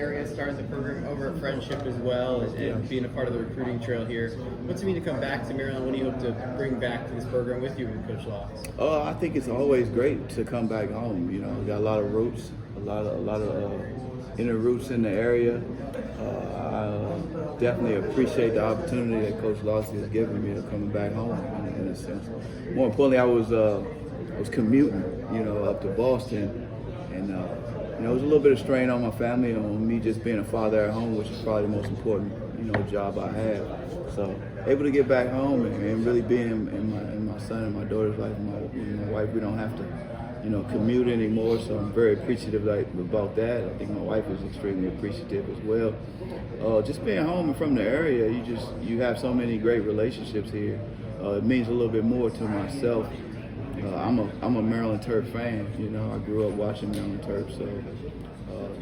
area, starting the program over at Friendship as well, and being a part of the recruiting trail here. What's it mean to come back to Maryland? What do you hope to bring back to this program with you and Coach Locks? I think it's always great to come back home. You know, we got a lot of roots, a lot of inner roots in the area. I definitely appreciate the opportunity that Coach Locks has given me to coming back home in a sense. More importantly, I was commuting, you know, up to Boston, and you know, it was a little bit of strain on my family and on me just being a father at home, which is probably the most important, you know, job I have. So able to get back home and really be in my son and my daughter's life, my wife. We don't have to, you know, commute anymore. So I'm very appreciative about that. I think my wife is extremely appreciative as well. Just being home and from the area, you have so many great relationships here. It means a little bit more to myself. I'm a Maryland Terps fan. You know, I grew up watching Maryland Terps, so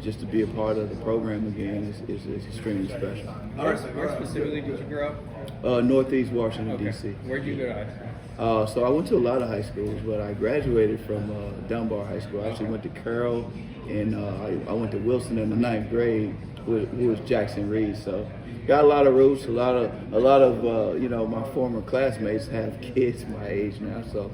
just to be a part of the program again is extremely special. Where specifically did you grow up? Northeast Washington, D.C. Where'd you go to high school? So I went to a lot of high schools, but I graduated from Dunbar High School. I actually went to Carroll, and I went to Wilson in the 9th grade, who was Jackson Reed. So got a lot of roots. A lot of you know, my former classmates have kids my age now, so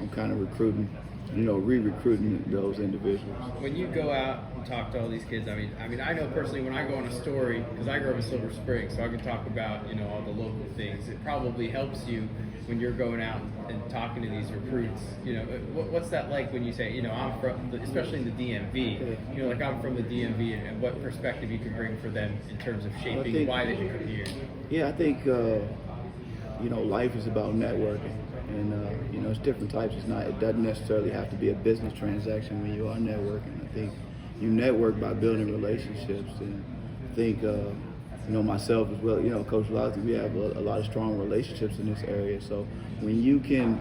I'm kind of recruiting, you know, re-recruiting those individuals. When you go out and talk to all these kids, I mean, I know personally when I go on a story, because I grew up in Silver Spring, so I can talk about, you know, all the local things. It probably helps you when you're going out and talking to these recruits. You know, what's that like when you say, you know, I'm from, especially in the DMV, you know, like I'm from the DMV, and what perspective you can bring for them in terms of shaping why they should come here? Yeah, I think, you know, life is about networking. And you know, it's different types. It doesn't necessarily have to be a business transaction when you are networking. I think you network by building relationships, and I think you know, myself as well. You know, Coach Locke, we have a lot of strong relationships in this area. So when you can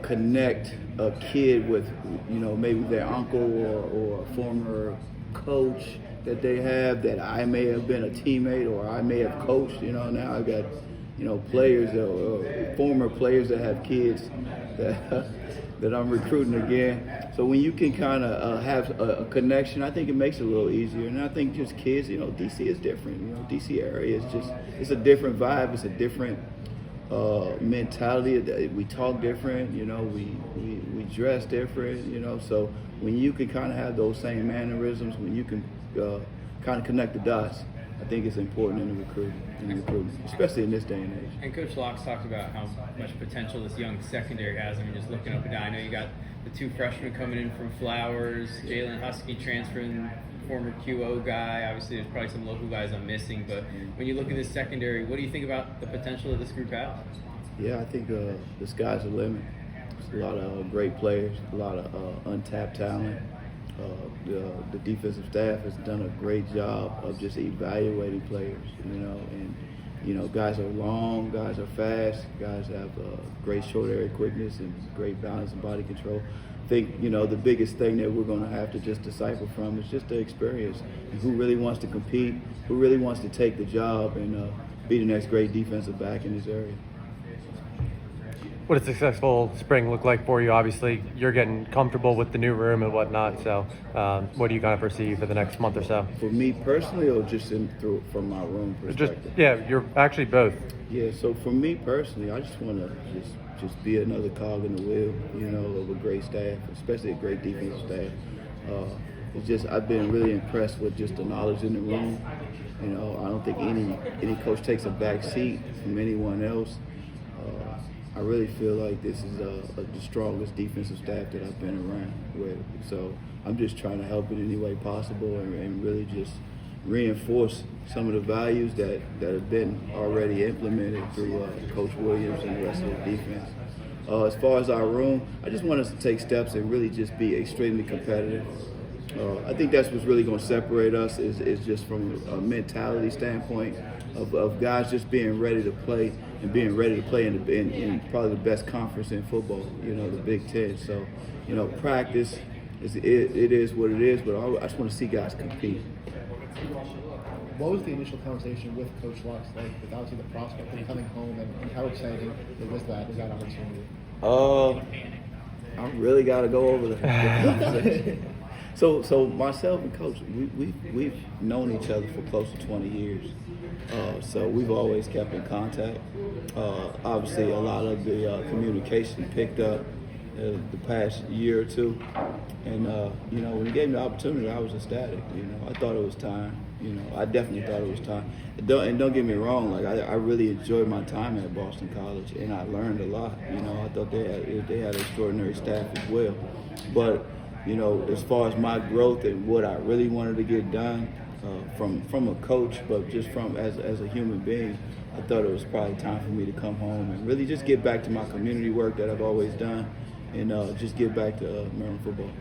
connect a kid with, you know, maybe their uncle or a former coach that they have, that I may have been a teammate or I may have coached. You know, now I've got, you know, players or former players that have kids that I'm recruiting again. So when you can kind of have a connection, I think it makes it a little easier. And I think just kids, you know, DC is different. You know, DC area is just, it's a different vibe. It's a different mentality. We talk different. You know, we dress different. You know, so when you can kind of have those same mannerisms, when you can kind of connect the dots, I think it's important in the recruiting, especially in this day and age. And Coach Locks talked about how much potential this young secondary has. I mean, just looking up and down, I know you got the 2 freshmen coming in from Flowers, Jalen Husky transferring, former QO guy. Obviously, there's probably some local guys I'm missing, but when you look at this secondary, what do you think about the potential that this group has? Yeah, I think the sky's the limit. There's a lot of great players, a lot of untapped talent. The defensive staff has done a great job of just evaluating players, you know, and, you know, guys are long, guys are fast, guys have great short area quickness and great balance and body control. I think, you know, the biggest thing that we're going to have to just decipher from is just the experience and who really wants to compete, who really wants to take the job and be the next great defensive back in this area. What does a successful spring look like for you? Obviously, you're getting comfortable with the new room and whatnot. So, what do you kind of foresee for the next month or so? For me personally, or just from my room perspective? You're actually both. Yeah. So for me personally, I just want to just be another cog in the wheel. You know, of a great staff, especially a great defensive staff. It's just I've been really impressed with just the knowledge in the room. You know, I don't think any coach takes a back seat from anyone else. I really feel like this is the strongest defensive staff that I've been around with. So I'm just trying to help in any way possible and really just reinforce some of the values that have been already implemented through Coach Williams and the rest of the defense. As far as our room, I just want us to take steps and really just be extremely competitive. I think that's what's really going to separate us is just from a mentality standpoint of guys just being ready to play and being ready to play in probably the best conference in football, you know, the Big Ten. So, you know, practice, it is what it is, but I just want to see guys compete. What was the initial conversation with Coach Locks like, with obviously the prospect of coming home, and how exciting was that opportunity? I really got to go over the conversation. So myself and Coach, we've known each other for close to 20 years. So we've always kept in contact. Obviously, a lot of the communication picked up the past year or two. And, when he gave me the opportunity, I was ecstatic. I thought it was time. I definitely thought it was time. And don't get me wrong, like I really enjoyed my time at Boston College, and I learned a lot. I thought they had an extraordinary staff as well. But, as far as my growth and what I really wanted to get done from a coach, but just from as a human being, I thought it was probably time for me to come home and really just get back to my community work that I've always done, and just get back to Maryland football.